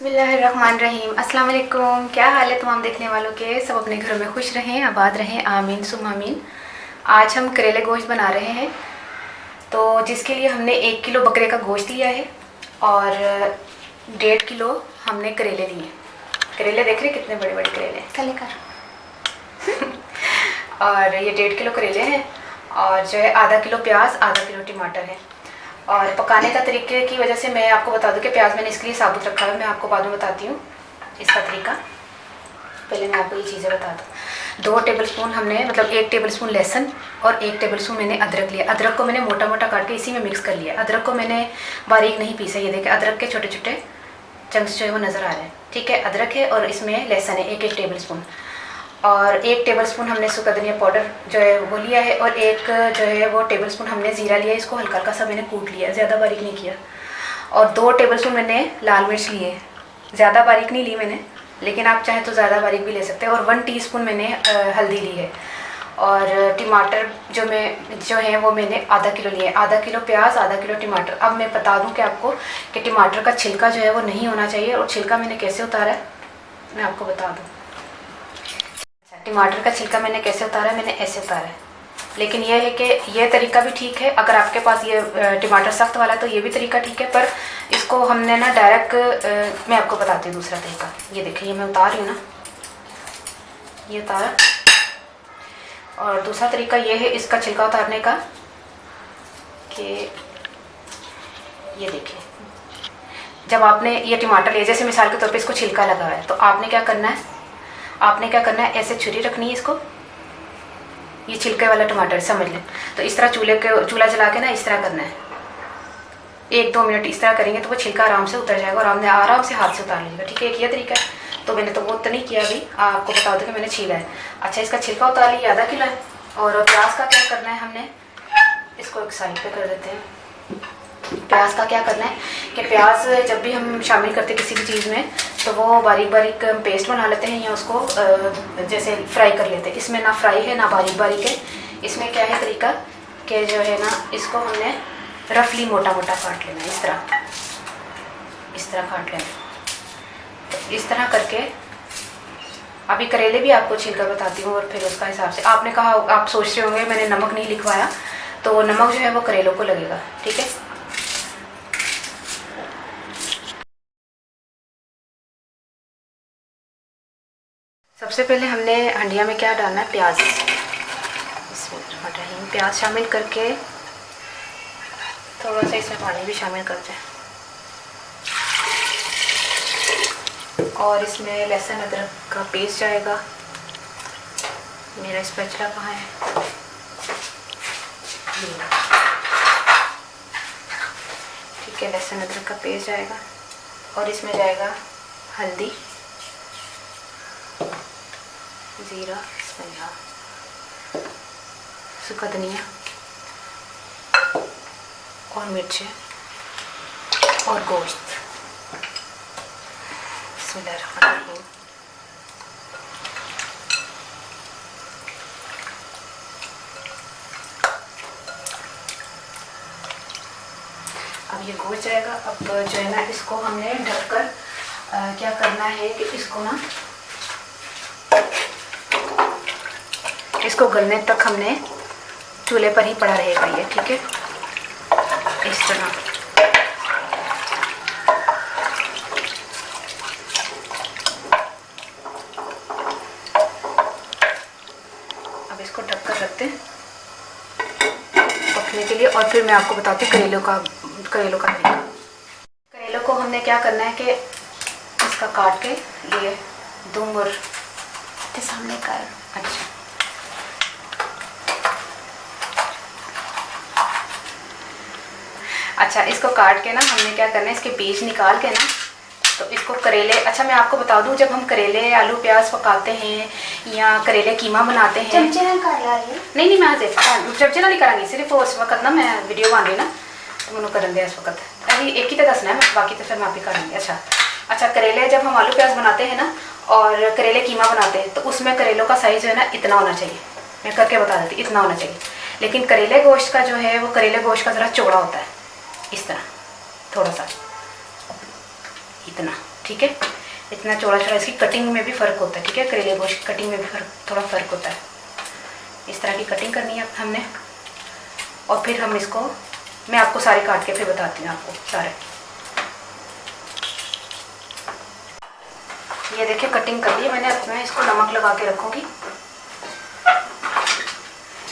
बिस्मिल्लाहिर्रहमानिर्रहीम। अस्सलाम वालेकुम। क्या हाल है तमाम देखने वालों के? सब अपने घरों में खुश रहें, आबाद रहें, आमीन सुम आमीन। आज हम करेले गोश्त बना रहे हैं, तो जिसके लिए हमने 1 किलो बकरे का गोश्त लिया है और 1.5 किलो हमने करेले लिए। करेले देख रहे कितने बड़े बड़े करेले कले कर और ये 1.5 किलो करेले हैं और जो है आधा किलो प्याज, आधा किलो टमाटर है। और पकाने का तरीके की वजह से मैं आपको बता दूं कि प्याज मैंने इसके लिए साबुत रखा है, मैं आपको बाद में बताती हूँ इसका तरीका। पहले मैं आपको ये चीज़ें बता दूँ। 2 टेबलस्पून हमने मतलब 1 टेबलस्पून लहसुन और 1 टेबलस्पून मैंने अदरक लिया। अदरक को मैंने मोटा मोटा काट के इसी में मिक्स कर लिया। अदरक को मैंने बारीक नहीं पीसा, ये देखें अदरक के छोटे छोटे चंक्स जो है वो नज़र आ रहे हैं। ठीक है, अदरक है और इसमें लहसुन है 1 टेबलस्पून और 1 टेबलस्पून हमने सूखा धनिया पाउडर जो है वो लिया है और 1 जो है वो टेबलस्पून हमने ज़ीरा लिया है। इसको हल्का हल्का सा मैंने कूट लिया, ज़्यादा बारीक नहीं किया। और 2 टेबलस्पून मैंने लाल मिर्च लिए, ज़्यादा बारीक नहीं ली मैंने, लेकिन आप चाहें तो ज़्यादा बारीक भी ले सकते हैं। और 1 टीस्पून मैंने हल्दी ली है। और टमाटर जो है वो मैंने आधा किलो लिए, आधा किलो प्याज, आधा किलो टमाटर। अब मैं बता दूं कि आपको कि टमाटर का छिलका जो है वो नहीं होना चाहिए। और छिलका मैंने कैसे उतारा है मैं आपको बता दूं। टमाटर का छिलका मैंने कैसे उतारा है, मैंने ऐसे उतारा है। लेकिन यह है कि यह तरीका भी ठीक है, अगर आपके पास ये टमाटर सख्त वाला है तो ये भी तरीका ठीक है। पर इसको हमने ना डायरेक्ट मैं आपको बताती हूँ दूसरा तरीका। ये देखिए, ये मैं उतार रही हूँ ना, ये उतारा। और दूसरा तरीका ये है इसका छिलका उतारने का कि ये देखिए, जब आपने ये टमाटर लिया, जैसे मिसाल के तौर पे इसको छिलका लगा है, तो आपने क्या करना है, ऐसे छुरी रखनी है इसको, ये छिलके वाला टमाटर समझ लें। तो इस तरह चूल्हा जला के ना इस तरह करना है, 1-2 मिनट इस तरह करेंगे तो वो छिलका आराम से उतर जाएगा और हमने आराम से हाथ से उतार लीजिएगा। ठीक है, एक ये तरीका है। तो मैंने तो वो तो नहीं किया, अभी आपको बता दूं कि मैंने छीला है। अच्छा, इसका छिलका उतार लिया, आधा किलो है। और प्याज का क्या करना है, हमने इसको एक साइड पे कर देते हैं। प्याज का क्या करना है कि प्याज जब भी हम शामिल करते हैं किसी भी चीज़ में, तो वो बारीक बारीक पेस्ट बना लेते हैं या उसको जैसे फ्राई कर लेते हैं। इसमें ना फ्राई है ना बारीक बारीक है। इसमें क्या है तरीका कि जो है ना, इसको हमने रफली मोटा मोटा काट लेना है, इस तरह काट लेना। तो इस तरह करके अभी करेले भी आपको छिलका बताती हूँ और फिर उसका हिसाब से। आपने कहा, आप सोच रहे होंगे मैंने नमक नहीं लिखवाया, तो नमक जो है वो करेलों को लगेगा। ठीक है, सबसे पहले हमने हंडिया में क्या डालना है, प्याज। इसमें प्याज शामिल करके थोड़ा सा इसमें पानी भी शामिल कर दें और इसमें लहसुन अदरक का पेस्ट जाएगा। मेरा स्पैचुला कहाँ है, ठीक है। लहसुन अदरक का पेस्ट जाएगा और इसमें जाएगा हल्दी, ज़ीरा, सूखा धनिया और मिर्चें और गोश्त। बिस्मिल्लाहिर्रहमानिर्रहीम। अब ये गोश्त जाएगा। अब जो है ना, इसको हमने ढककर क्या करना है कि इसको ना, इसको गलने तक हमने चूल्हे पर ही पड़ा रहेगा ये। ठीक है, इस तरह। अब इसको ढककर रखते हैं पकने के लिए और फिर मैं आपको बताती हूँ करेलों का तरीका। करेलों को हमने क्या करना है कि इसका काट के ये दूंग और सामने कर। अच्छा, इसको काट के ना हमने क्या करना है, इसके बीज निकाल के ना, तो इसको करेले। अच्छा, मैं आपको बता दूं, जब हम करेले आलू प्याज पकाते हैं या करेले कीमा बनाते हैं, चमचे नहीं मैं आज चमचे नहीं करांगी, सिर्फ उस वक्त ना मैं वीडियो बन रही ना, तो मैंने कर दिया इस वक्त। अभी एक ही तो दसना है, बाकी तो फिर मैं आप ही करूँगी। अच्छा, करेले जब हम आलू प्याज बनाते हैं ना और करेले कीमा बनाते हैं, तो उसमें करेलों का साइज़ जो है ना इतना होना चाहिए। मैं करके बता देती, इतना होना चाहिए। लेकिन करेले गोश्त का जो है वो करेले गोश्त का ज़रा चौड़ा होता है, इस तरह थोड़ा सा, इतना। ठीक है। इतना चौड़ा चौड़ा, इसकी कटिंग में भी फ़र्क होता है, ठीक है। करेले गोश्त की कटिंग में भी थोड़ा फ़र्क होता है। इस तरह की कटिंग करनी है हमने, और फिर हम इसको, मैं आपको सारे काट के फिर बताती हूँ आपको सारे। ये देखिए कटिंग कर ली मैंने। अब मैं इसको नमक लगा के रखूँगी।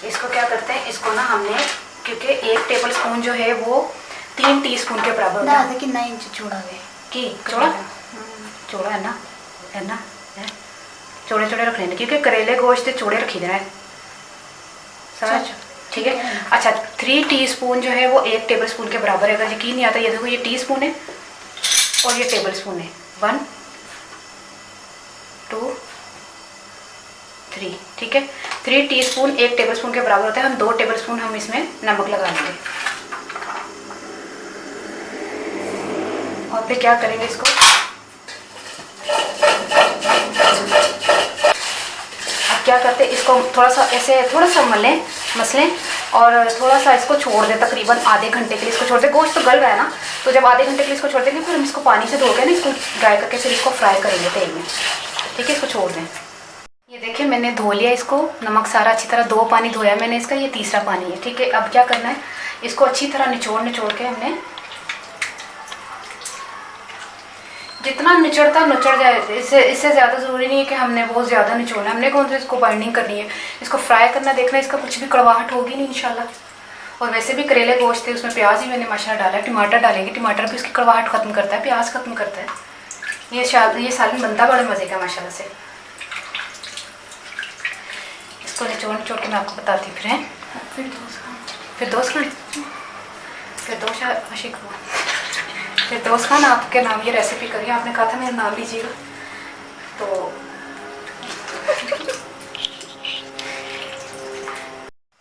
इसको क्या करते हैं, इसको ना हमने, क्योंकि 1 टेबल स्पून जो है वो 3 टीस्पून के बराबर होता है। कितना इंच चौड़ा है कि चौड़ा चौड़ा है ना, है ना, है चौड़े चौड़े रख लेने, क्योंकि करेले गोश्त चौड़े रखी देना है, समझ, ठीक है। अच्छा, 3 टीस्पून जो है वो 1 टेबल स्पून के बराबर है। अगर यकीन नहीं आता, ये देखो, ये टीस्पून है और ये टेबल स्पून है। 1 2 3, ठीक है। 3 टीस्पून 1 टेबल स्पून के बराबर होता है। हम 2 टेबल स्पून हम इसमें नमक लगा लेंगे, और फिर क्या करेंगे, इसको अब क्या करते हैं, इसको थोड़ा सा ऐसे थोड़ा सा मसलें और थोड़ा सा इसको छोड़ दें, तकरीबन आधे घंटे के लिए इसको छोड़ दें। गोश्त तो गल रहा है ना, तो जब आधे घंटे के लिए इसको छोड़ देंगे, फिर हम इसको पानी से धो के ना इसको ड्राई करके फिर इसको फ्राई करेंगे तेल में, ठीक है। इसको छोड़ दें। ये देखिए मैंने धो लिया इसको, नमक सारा अच्छी तरह, 2 पानी धोया मैंने इसका, ये तीसरा पानी है, ठीक है। अब क्या करना है, इसको अच्छी तरह निचोड़ के हमने, जितना निचड़ता निचड़ जाए, इससे ज़्यादा ज़रूरी नहीं है कि हमने बहुत ज़्यादा निचोड़ना, हमने कौन सा इसको बाइंडिंग करनी है, इसको फ्राई करना। देखना इसका कुछ भी कड़वाहट होगी नहीं इंशाल्लाह। और वैसे भी करेले गोश्त थे, उसमें प्याज ही मैंने माशाल्लाह डाला है, टमाटर डालेंगे, टमाटर भी उसकी कड़वाहट ख़त्म करता है, प्याज ख़त्म करता है। ये सालन बनता बड़े मज़े का माशाल्लाह से। इसको निचोड़ के मैं आपको बताती हूँ फिर है। फिर दोस्त आशिक हुआ, फिर दोस्त खान आपके नाम ये रेसिपी करिए, आपने कहा था मेरा नाम लीजिएगा। तो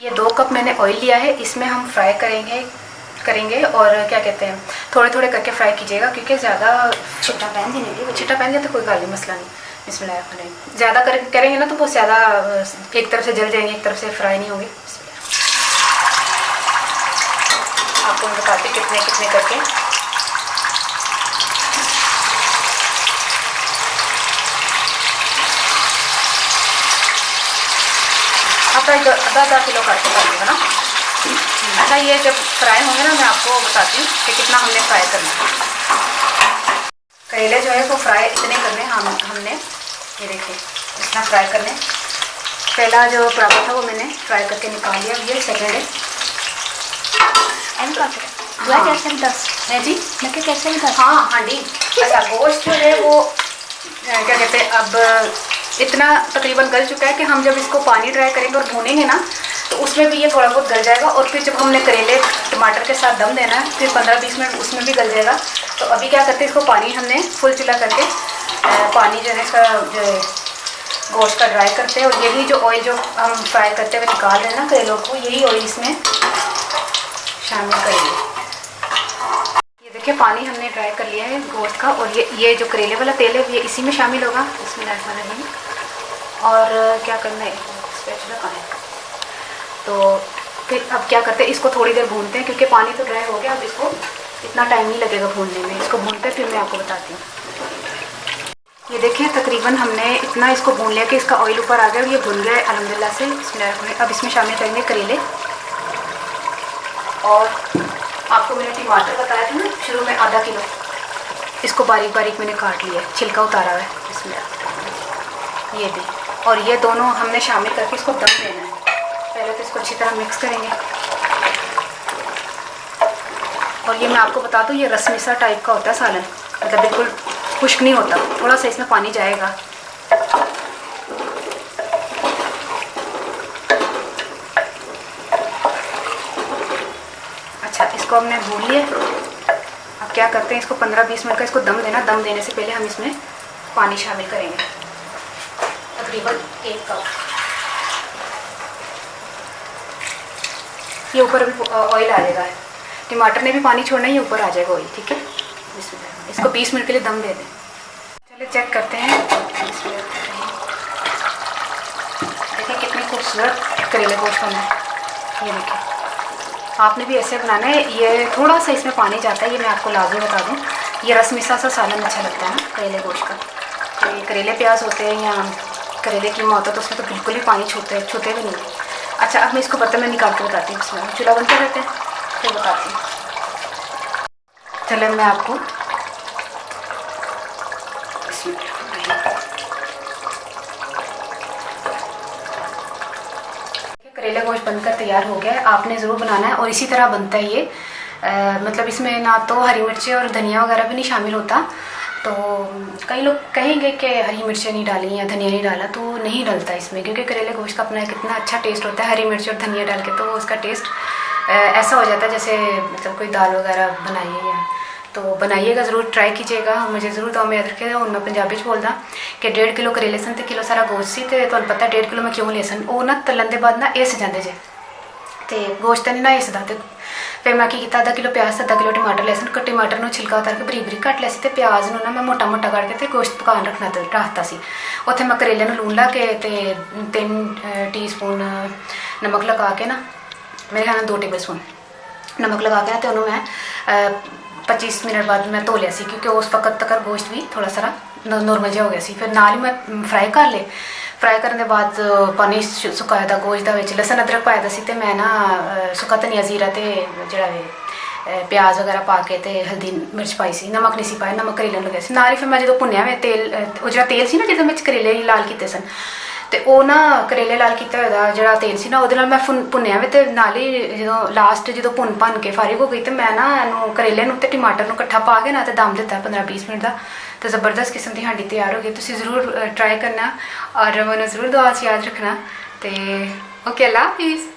ये 2 कप मैंने ऑयल लिया है, इसमें हम फ्राई करेंगे और क्या कहते हैं, थोड़े थोड़े करके फ्राई कीजिएगा, क्योंकि ज़्यादा छिट्टा पहन जाए तो कोई गाली मसला नहीं। बिस्मिल्लाह, ज़्यादा करेंगे ना तो बहुत ज़्यादा एक तरफ से जल जाएंगे, एक तरफ से फ्राई नहीं होंगे। आपको मैं बताती कितने कितने करके। आधा किलो काट के डालिएगा ना। अच्छा, ये जब फ्राई होंगे ना, मैं आपको बताती हूँ कि कितना हमने फ्राई करना है। करेले जो है वो फ्राई इतने करने हमने, ये देखिए इतना फ्राई करने। पहला जो पराठा था वो मैंने फ्राई करके निकाल लिया, ये सेकेंड है। कैसे भी 10 है जी, मैं कैसे भी 10। हाँ हाँ। अच्छा, गोश्त जो है वो क्या कहते हैं, अब इतना तकरीबन गल चुका है कि हम जब इसको पानी ड्राई करेंगे और भूनेंगे ना, तो उसमें भी ये थोड़ा बहुत गल जाएगा। और फिर जब हमने करेले टमाटर के साथ दम देना है, फिर 15-20 मिनट उसमें भी गल जाएगा। तो अभी क्या करते हैं, इसको पानी हमने फुल चूल्हा करके पानी जो है इसका जो है गोश्त का ड्राई करते हैं, और यही जो ऑयल जो हम फ्राई करते हुए निकाल रहे हैं ना करेलों को, यही ऑयल इसमें शामिल करेंगे। ये देखिए पानी हमने ड्राई कर लिया है गोश्त का, और ये जो करेले वाला तेल है ये इसी में शामिल होगा। बिस्मिल्लाह। और क्या करना है, स्पैचुला कहाँ है। तो फिर अब क्या करते हैं, इसको थोड़ी देर भूनते हैं, क्योंकि पानी तो ड्राई हो गया। अब इसको इतना टाइम नहीं लगेगा भूनने में, इसको भूनते हैं फिर मैं आपको बताती हूँ। ये देखिए तकरीबन हमने इतना इसको भून लिया कि इसका ऑयल ऊपर आ गया और ये भुन गया अल्हम्दुलिल्लाह से। अब इसमें शामिल करेंगे करेले, और आपको मैंने टमाटर बताया था ना शुरू में, आधा किलो, इसको बारीक बारीक मैंने काट लिया, छिलका उतारा हुआ है इसमें, ये भी। और ये दोनों हमने शामिल करके इसको दम देना है। पहले तो इसको अच्छी तरह मिक्स करेंगे। और ये मैं आपको बता दूँ, ये रसमिसा टाइप का होता है सालन, मतलब बिल्कुल खुश्क नहीं होता, थोड़ा सा इसमें पानी जाएगा। अच्छा, इसको हमने भून लिया। अब क्या करते हैं, इसको 15-20 मिनट का इसको दम देना। दम देने से पहले हम इसमें पानी शामिल करेंगे, तकरीबन 1 कप। ये ऊपर अभी ऑयल आ जाएगा, टमाटर ने भी पानी छोड़ना है, ये ऊपर आ जाएगा ऑयल, ठीक है। इसको 20 मिनट के लिए दम दे दें। चलिए चेक करते हैं। देखिए कितनी खूबसूरत करेले गोश्त बना है। ये देखिए, आपने भी ऐसे बनाना है। ये थोड़ा सा इसमें पानी जाता है, ये मैं आपको लाजमी बता दूं, ये रस मिसा सा सालन अच्छा लगता है ना करेले गोश्त का। तो ये करेले प्याज होते हैं या करेले कीमा होता है तो उसमें तो बिल्कुल भी पानी छूते भी नहीं। अच्छा, अब मैं इसको बर्तन में निकाल के बताती हूँ। इसमें चूल्हा बंद कर देते हैं फिर बताती हूँ। चले मैं आपको करेला गोश्त बनकर तैयार हो गया है। आपने ज़रूर बनाना है और इसी तरह बनता है ये। मतलब इसमें ना तो हरी मिर्चें और धनिया वगैरह भी नहीं शामिल होता। तो कई लोग कहेंगे कि हरी मिर्चें नहीं डाली या धनिया नहीं डाला, तो नहीं डलता इसमें, क्योंकि करेले गोश्त का अपना कितना अच्छा टेस्ट होता है। हरी मिर्च और धनिया डाल के तो उसका टेस्ट ऐसा हो जाता है जैसे मतलब कोई दाल वगैरह बनाइए या तो बनाइएगा ज़रूर, ट्राई कीजिएगा। मुझे ज़रूर तो मैं याद रखिएगा। हूँ मैं पंजाबी च बोलदा कि 1.5 किलो करेले सन ते किलो सारा गोश्त सी। तो तुहानूं पता 1.5 किलो मैं क्यों लिया सन, वो ना तलन के बाद ना इस जाते जे तो गोश्त नहीं ना इसदा। तो फिर मैं की किया, आधा किलो प्याज आधा किलो टमाटर लिया सन। टमाटर में छिलका उतार के बरीक बरीक कट लिया सी। प्याज में ना मैं मोटा मोटा कट के गोश्त पकान रखता सी। उत्थे मैं करेले लून ला के 3 टीस्पून नमक लगा के ना, मेरे ख्याल 2 टेबल स्पून नमक लगा के ना तो उन्होंने मैं 25 मिनट बाद मैं धो लिया सी, क्योंकि उस वक्त तक गोश्त भी थोड़ा सारा नॉर्मल जिहा हो गया सी। फिर नाल ही मैं फ्राई कर ले। फ्राई करने के बाद पानी सुकाया था गोश्त का, लसन अदरक पाया था सी। तो मैं ना सुक्का धनिया जीरा तो जड़ा प्याज वगैरह पा के तो हल्दी मिर्च पाई सी। नमक नहीं सी पाया, नमक करेले लगे सी नाल ही। फिर मैं जो भुनिया में तेल, वो जो तेल सी ना जिस में करेले लाल किए सन, तो वो ना करेले लाल किया हुआ जो तेल सी ना वो मैं भुनिया में। तो नाल ही जो लास्ट जो भुन के फारिग हो गई, तो मैं ना इनू करेले तो टमाटर कट्ठा पा के ना तो दम दिता 15-20 मिनट का। तो ज़बरदस्त किस्म की हांडी तैयार हो गई। तुसीं ज़रूर ट्राई करना और मैंने ज़रूर दुआ च याद रखना। तो ओके, अल्लाह हाफिज़।